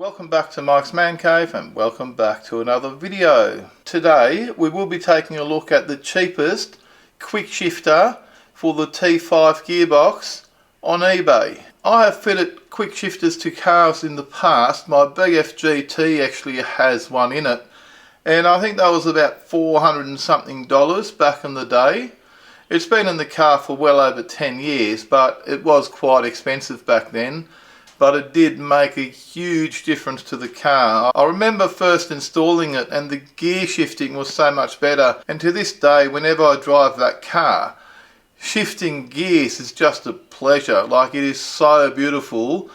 Welcome back to Mike's Man Cave and welcome back to another video. Today we will be taking a look at the cheapest quick shifter for the T5 gearbox on eBay. I have fitted quick shifters to cars in the past. My BFGT actually has one in it, and I think that was about $400 and something back in the day. It's been in the car for well over 10 years, but it was quite expensive back then. But it did make a huge difference to the car. I remember first installing it and the gear shifting was so much better, and to this day whenever I drive that car, shifting gears is just a pleasure. Like, it is so beautiful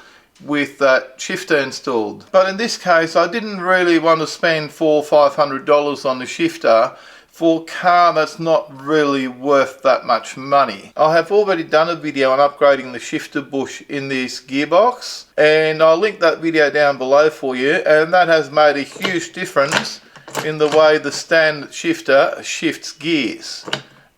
with that shifter installed. But in this case I didn't really want to spend $400 or $500 on the shifter for a car that's not really worth that much money. I have already done a video on upgrading the shifter bush in this gearbox, and I'll link that video down below for you, and that has made a huge difference in the way the standard shifter shifts gears.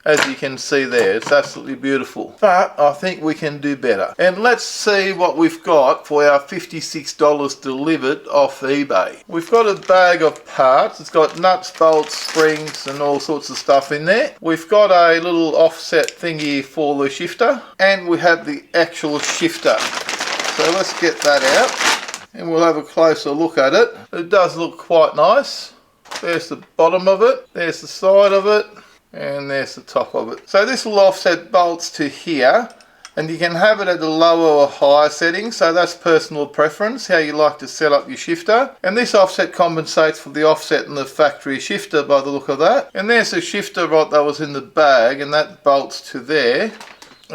As you can see there, it's absolutely beautiful. But I think we can do better. And let's see what we've got for our $56 delivered off eBay. We've got a bag of parts. It's got nuts, bolts, springs and all sorts of stuff in there. We've got a little offset thingy for the shifter, and we have the actual shifter. So let's get that out and we'll have a closer look at it. It does look quite nice. There's the bottom of it, there's the side of it, and there's the top of it. So this will offset bolts to here, and you can have it at a lower or higher setting, so that's personal preference, how you like to set up your shifter. And this offset compensates for the offset in the factory shifter by the look of that. And there's the shifter rod that was in the bag, and that bolts to there.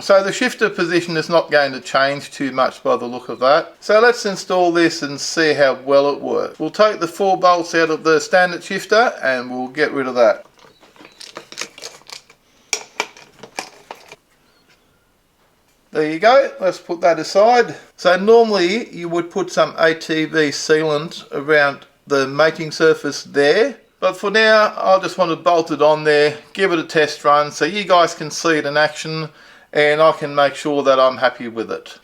So the shifter position is not going to change too much by the look of that. So let's install this and see how well it works. We'll take the 4 bolts out of the standard shifter and we'll get rid of that. There you go, let's put that aside. So normally you would put some ATV sealant around the mating surface there, but for now I just want to bolt it on there, give it a test run so you guys can see it in action and I can make sure that I'm happy with it.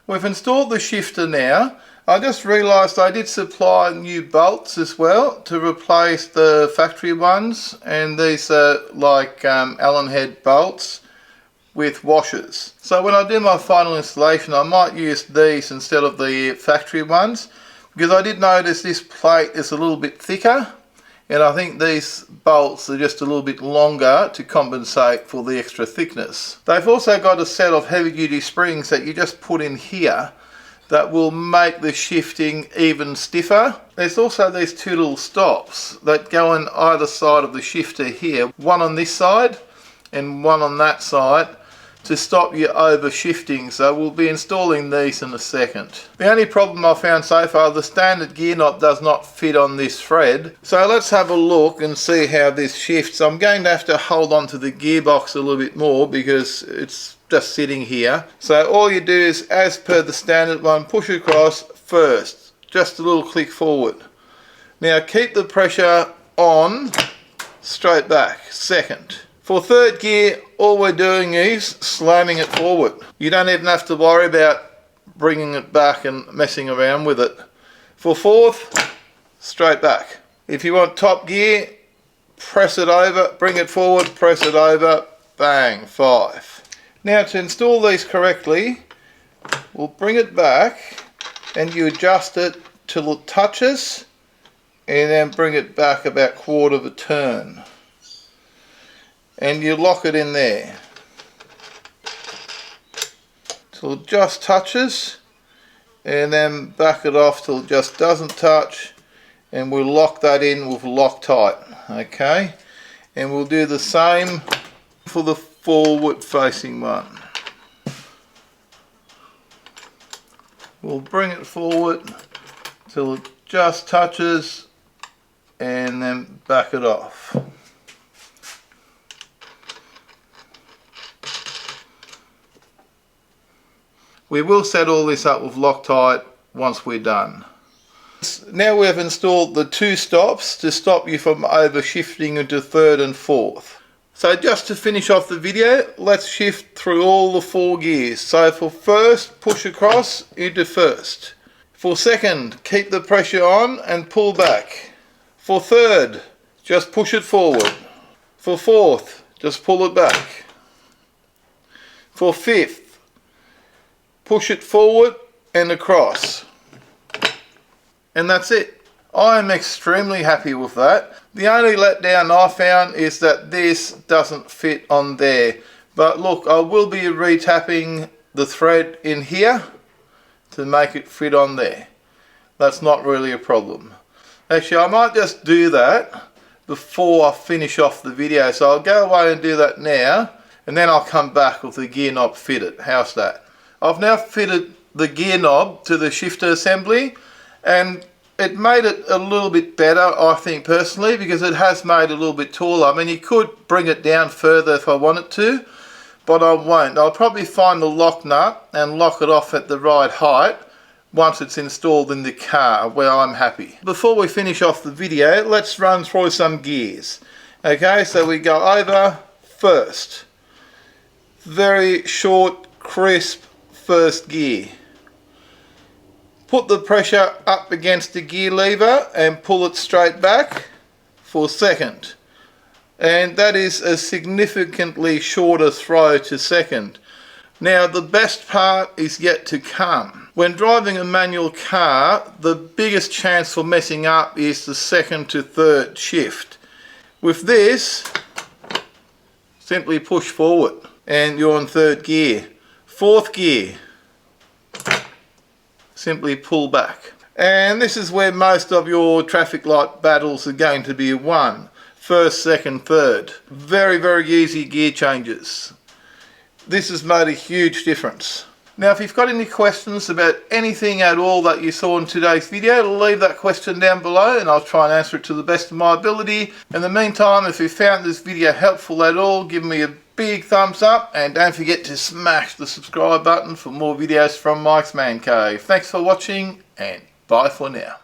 We've installed the shifter now. I just realised I did supply new bolts as well to replace the factory ones, and these are like Allen head bolts with washers. So when I do my final installation I might use these instead of the factory ones, because I did notice this plate is a little bit thicker, and I think these bolts are just a little bit longer to compensate for the extra thickness. They've also got a set of heavy duty springs that you just put in here that will make the shifting even stiffer. There's also these 2 little stops that go on either side of the shifter here, one on this side and one on that side, to stop you over shifting. So we'll be installing these in a second. The only problem I've found so far, the standard gear knob does not fit on this thread. So let's have a look and see how this shifts. I'm going to have to hold on to the gearbox a little bit more because it's just sitting here. So all you do is, as per the standard one, push across first, just a little click forward. Now keep the pressure on, straight back, second. For third gear, all we're doing is slamming it forward. You don't even have to worry about bringing it back and messing around with it. For fourth, straight back. If you want top gear, press it over, bring it forward, press it over, bang, 5. Now to install these correctly, we'll bring it back and you adjust it till it touches, and then bring it back about 1/4 of a turn. And you lock it in there till it just touches, and then back it off till it just doesn't touch, and we'll lock that in with Loctite. Okay, and we'll do the same for the forward facing one. We'll bring it forward till it just touches and then back it off. We will set all this up with Loctite once we're done. Now we have installed the 2 stops to stop you from over shifting into 3rd and 4th. So just to finish off the video, let's shift through all the 4 gears. So for 1st, push across into 1st. For 2nd, keep the pressure on and pull back. For 3rd, just push it forward. For 4th, just pull it back. For 5th, push it forward and across. And that's it. I am extremely happy with that. The only letdown I found is that this doesn't fit on there. But look, I will be retapping the thread in here to make it fit on there. That's not really a problem. Actually, I might just do that before I finish off the video. So I'll go away and do that now, and then I'll come back with the gear knob fitted. How's that? I've now fitted the gear knob to the shifter assembly, and it made it a little bit better, I think personally, because it has made it a little bit taller. I mean, you could bring it down further if I wanted to, but I won't. I'll probably find the lock nut and lock it off at the right height once it's installed in the car where I'm happy. Before we finish off the video, let's run through some gears. Okay, so we go over 1st. Very short, crisp 1st gear. Put the pressure up against the gear lever and pull it straight back for 2nd. And that is a significantly shorter throw to 2nd. Now the best part is yet to come. When driving a manual car, the biggest chance for messing up is the 2nd to 3rd shift. With this, simply push forward and you're on 3rd gear. 4th gear, simply pull back. And this is where most of your traffic light battles are going to be won. 1st, 2nd, 3rd. Very, very easy gear changes. This has made a huge difference. Now, if you've got any questions about anything at all that you saw in today's video, leave that question down below and I'll try and answer it to the best of my ability. In the meantime, if you found this video helpful at all, give me a big thumbs up and don't forget to smash the subscribe button for more videos from Mike's Man Cave. Thanks for watching and bye for now.